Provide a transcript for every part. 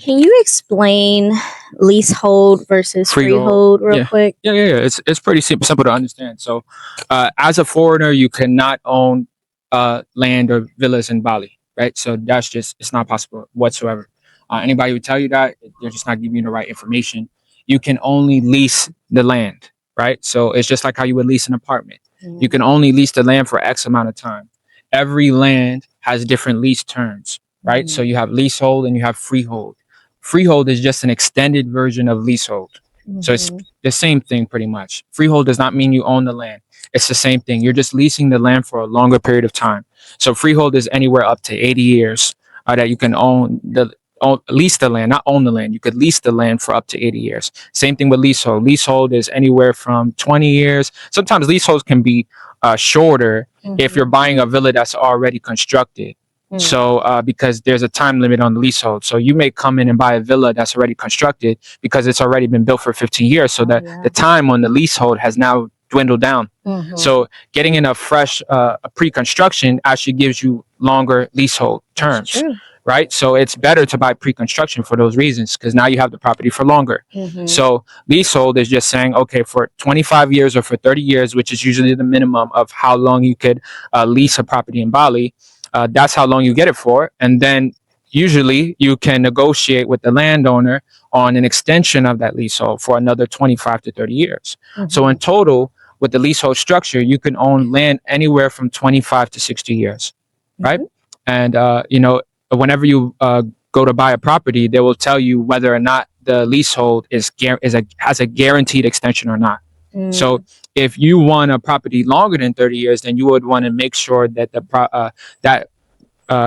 Can you explain leasehold versus Freehold. freehold real Yeah. quick? Yeah. It's pretty simple to understand. So, as a foreigner, you cannot own land or villas in Bali, right? So that's just it's not possible whatsoever. Anybody would tell you that they're just not giving you the right information. You can only lease the land, right? So it's just like how you would lease an apartment. You Mm. can only lease the land for X amount of time. Every land has different lease terms, right? So Mm. you have leasehold and you have freehold. Freehold is just an extended version of leasehold. So it's Mhm. the same thing pretty much. Freehold does not mean you own the land. It's the same thing. You're just leasing the land for a longer period of time. So freehold is anywhere up to 80 years that you can lease the land, not own the land. You could lease the land for up to 80 years. Same thing with leasehold. Leasehold is anywhere from 20 years. Sometimes leaseholds can be shorter if you're Mhm. buying a villa that's already constructed. Mm. So, because there's a time limit on the leasehold, so you may come in and buy a villa that's already constructed because it's already been built for 15 years. So Oh that yeah. the time on the leasehold has now dwindled down. Mhm. So getting in a fresh pre-construction actually gives you longer leasehold That's terms, true. right? So it's better to buy pre-construction for those reasons because now you have the property for longer. Mhm. So leasehold is just saying, okay, for 25 years or for 30 years, which is usually the minimum of how long you could lease a property in Bali. That's how long you get it for, and then usually you can negotiate with the landowner on an extension of that leasehold for another 25 to 30 years. So in Mhm. total, with the leasehold structure, you can own land anywhere from 25 to 60 years, right? Mhm. And whenever you go to buy a property, they will tell you whether or not the leasehold has a guaranteed extension or not. So Mm. if you want a property longer than 30 years, then you would want to make sure that that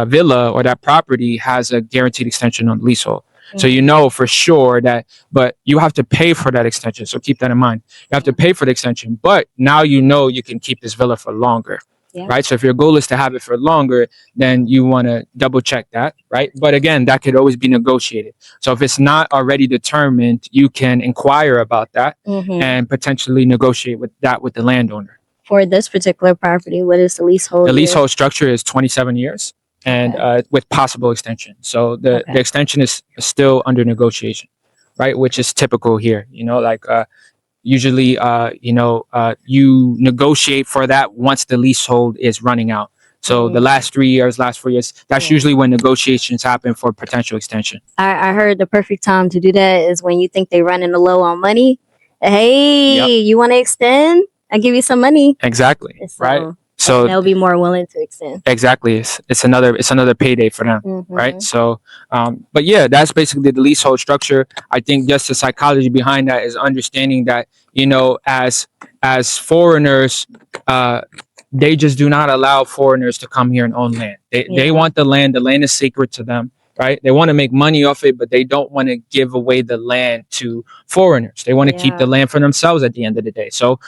villa or that property has a guaranteed extension on the leasehold. So you Mhm. know for sure that, but you have to pay for that extension. So keep that in mind. You have to pay for the extension, but now you know you can keep this villa for longer, Yeah. right? So if your goal is to have it for longer, then you want to double check that, right? But again, that could always be negotiated. So if it's not already determined, you can inquire about that Mhm. and potentially negotiate with the landowner. For this particular property, what is the leasehold The year? leasehold structure is 27 years and Okay. with possible extension. So the Okay. extension is still under negotiation, right? Which is typical here. Like usually, you negotiate for that once the leasehold is running out. So the Mm. last 3 years, last 4 years, that's Yeah. usually when negotiations happen for potential extension. I heard the perfect time to do that is when you think they're running low on money. Hey, Yep, you want to extend? I give you some money. exactly. Right. So So they'll be more willing to extend. exactly, it's another payday for them, right? Mhm. So, but yeah, that's basically the leasehold structure. I think just the psychology behind that is understanding that as foreigners, uh, they just do not allow foreigners to come here and own land. They Yeah. want the land. The land is sacred to them, right? They want to make money off it, but they don't want to give away the land to foreigners. They want to keep the Yeah. land for themselves at the end of the day. So,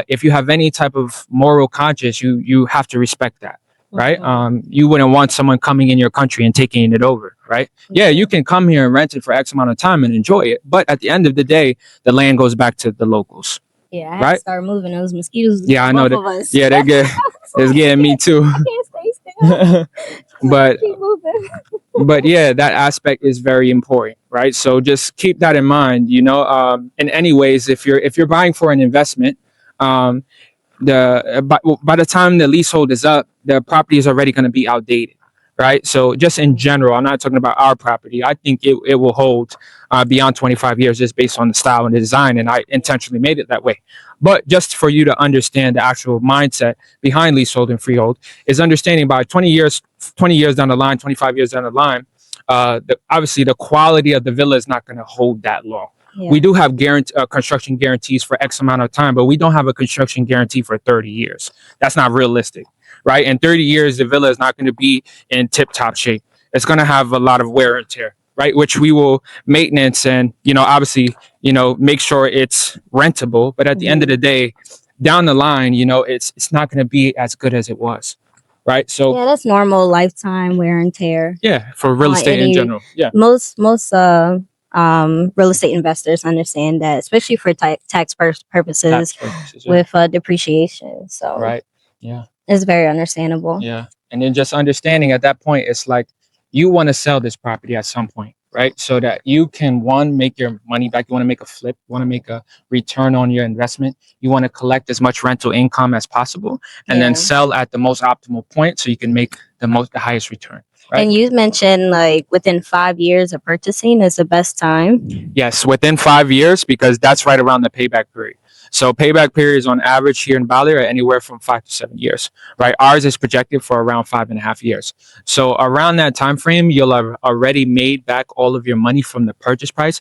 if you have any type of moral conscience, you have to respect that, right? Mhm. You wouldn't want someone coming in your country and taking it over, right? Yeah, you Yeah. can come here and rent it for X amount of time and enjoy it, but at the end of the day, the land goes back to the locals, Yeah. I had to right? start moving those mosquitoes. Yeah, I know Both that. of us. Yeah, they get it's I getting me can't. too. I can't stay still. So but keep moving. but yeah, that aspect is very important, right? So just keep that in mind. In any ways, if you're buying for an investment, um, by the time the leasehold is up, the property is already going to be outdated, right? So just in general, I'm not talking about our property. I think it will hold beyond 25 years just based on the style and the design, and I intentionally made it that way. But just for you to understand the actual mindset behind leasehold and freehold is understanding by 20 years down the line, 25 years down the line, obviously the quality of the villa is not going to hold that long. Yeah. We do have construction guarantees for X amount of time, but we don't have a construction guarantee for 30 years. That's not realistic, right? In 30 years, the villa is not going to be in tip top shape. It's going to have a lot of wear and tear, right? Which we will maintenance and, obviously, make sure it's rentable. But at the end of Mhm. the day, down the line, it's not going to be as good as it was, right? So Yeah, that's normal lifetime wear and tear yeah, for real on estate in any general, yeah, most real estate investors understand that, especially for tax purposes tax purposes, yeah, with depreciation. So right, yeah. it's very understandable. Yeah. And then just understanding at that point, it's like you want to sell this property at some point, right? So that you can, one, make your money back. You want to make a flip, you want to make a return on your investment. You want to collect as much rental income as possible, and then Yeah. sell at the most optimal point so you can make the highest return. Right? And you mentioned like within 5 years of purchasing is the best time. Yes, within 5 years, because that's right around the payback period. So payback periods on average here in Bali are anywhere from 5 to 7 years, right? Ours is projected for around 5.5 years. So around that time frame, you'll have already made back all of your money from the purchase price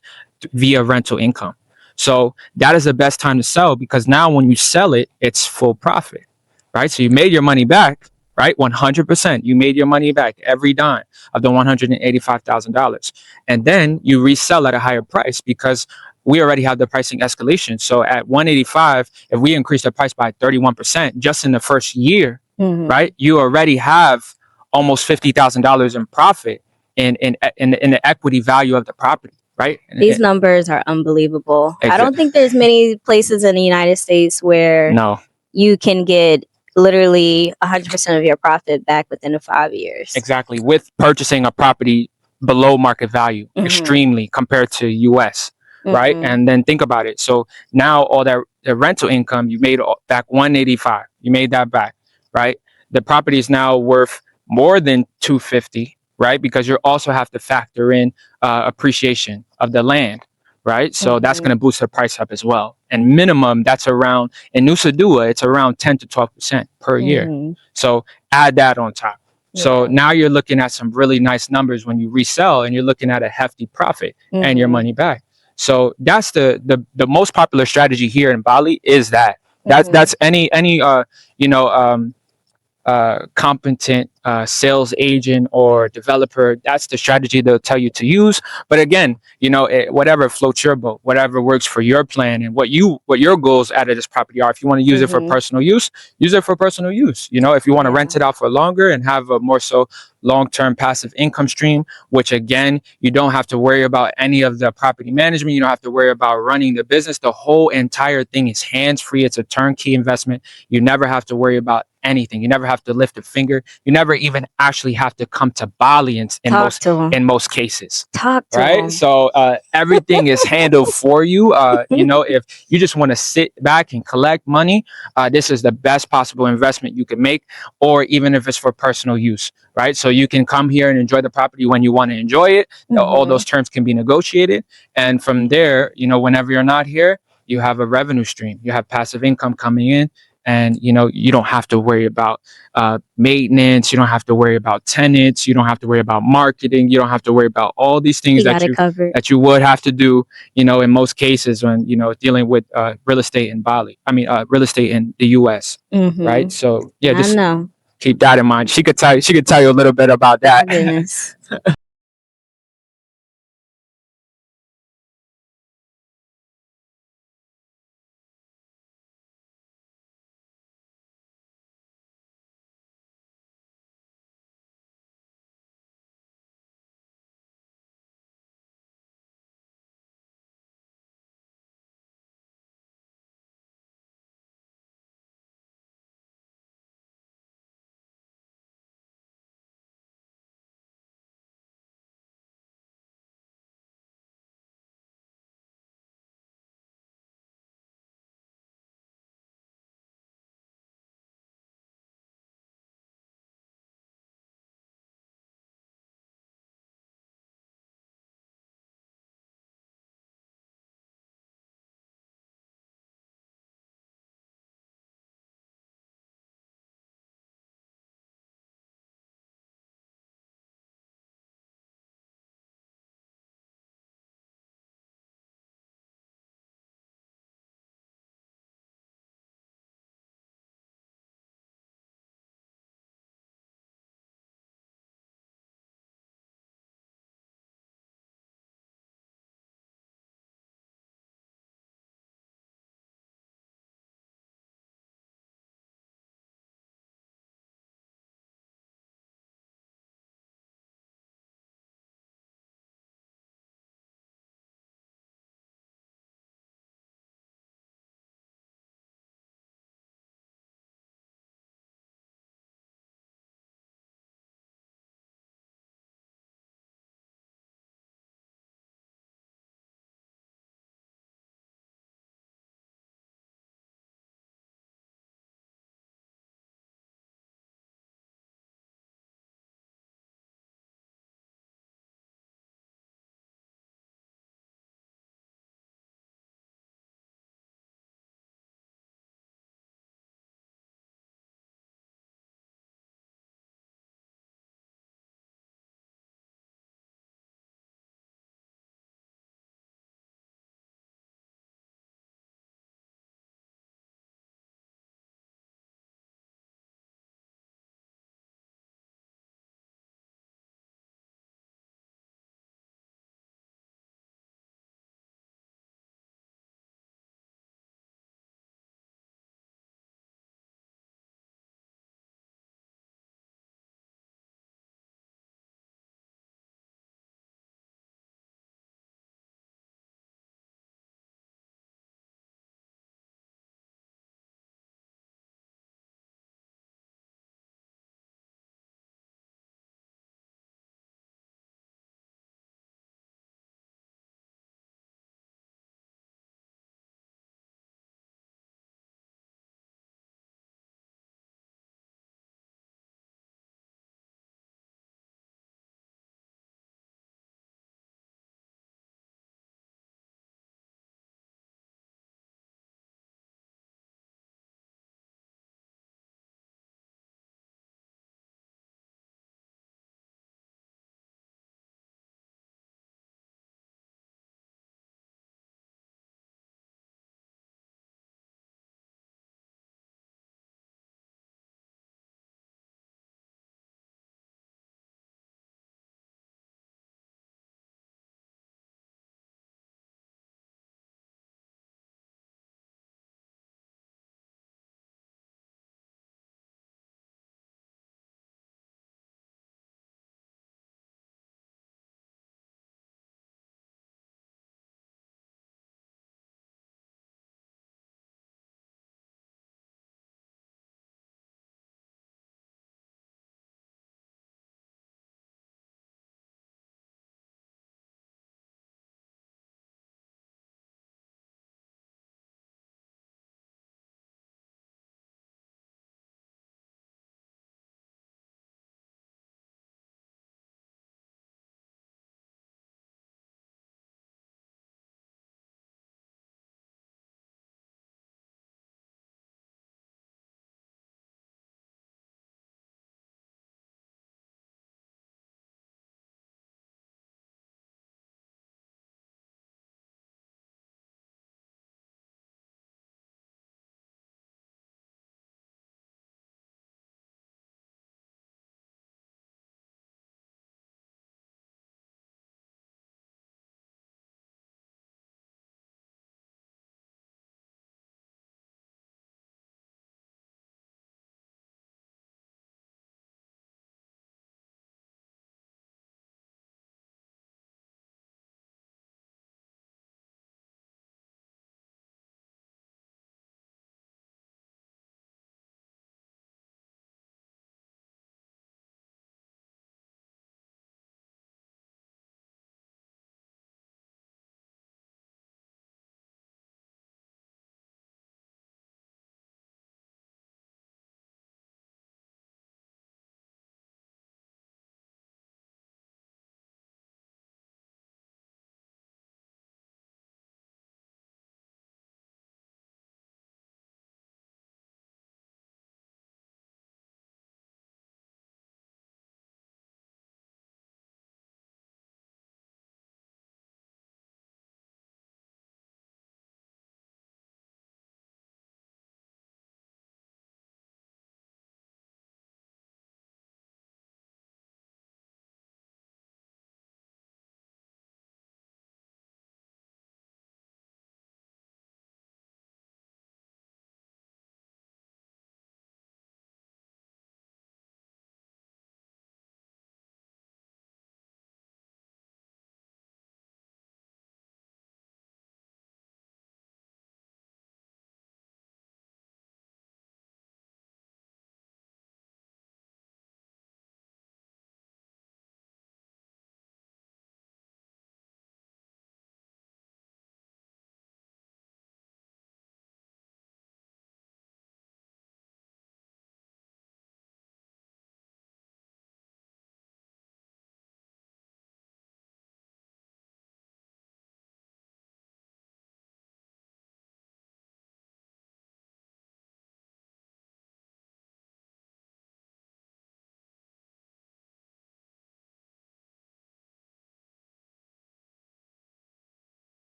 via rental income. So that is the best time to sell, because now when you sell it, it's full profit, right? So you made your money back, right? 100%. You made your money back, every dime of the $185,000. And then you resell at a higher price, because we already have the pricing escalation. So at 185, if we increase the price by 31% just in the first year, right, you already have almost $50,000 in profit in the equity value of the property, right? These numbers are unbelievable. I don't think there's many places in the United States where No, you can get literally 100% of your profit back within the 5 years. exactly. With purchasing a property below market value, extremely, compared to US, right? And then think about it. So now all that the rental income, you made back 185, you made that back, right? The property is now worth more than 250, right? Because you also have to factor in appreciation of the land, right? So that's going to boost the price up as well. And minimum, that's around, in Nusa Dua, it's around 10 to 12% per year. So add that on top. So now you're looking at some really nice numbers when you resell, and you're looking at a hefty profit and your money back. So that's the most popular strategy here in Bali, is that. That's any competent sales agent or developer, that's the strategy they'll tell you to use. But again, whatever floats your boat, whatever works for your plan, and what your goals out of this property are. If you want to use it for personal use, use it for personal use. If you want to rent it out for longer and have a more so long-term passive income stream, which again, you don't have to worry about any of the property management, you don't have to worry about running the business. The whole entire thing is hands-free. It's a turnkey investment. You never have to worry about anything. You never have to lift a finger. You never even actually have to come to Bali in most cases. Talk to right? them. So everything is handled for you. If you just want to sit back and collect money, this is the best possible investment you can make, or even if it's for personal use, right? So you can come here and enjoy the property when you want to enjoy it. All those terms can be negotiated. And from there, whenever you're not here, you have a revenue stream. You have passive income coming in. And you don't have to worry about maintenance. You don't have to worry about tenants. You don't have to worry about marketing. You don't have to worry about all these things that you would have to do, in most cases when dealing with real estate in Bali. I mean, real estate in the U.S. Right? So yeah, just keep that in mind. She could tell you a little bit about that.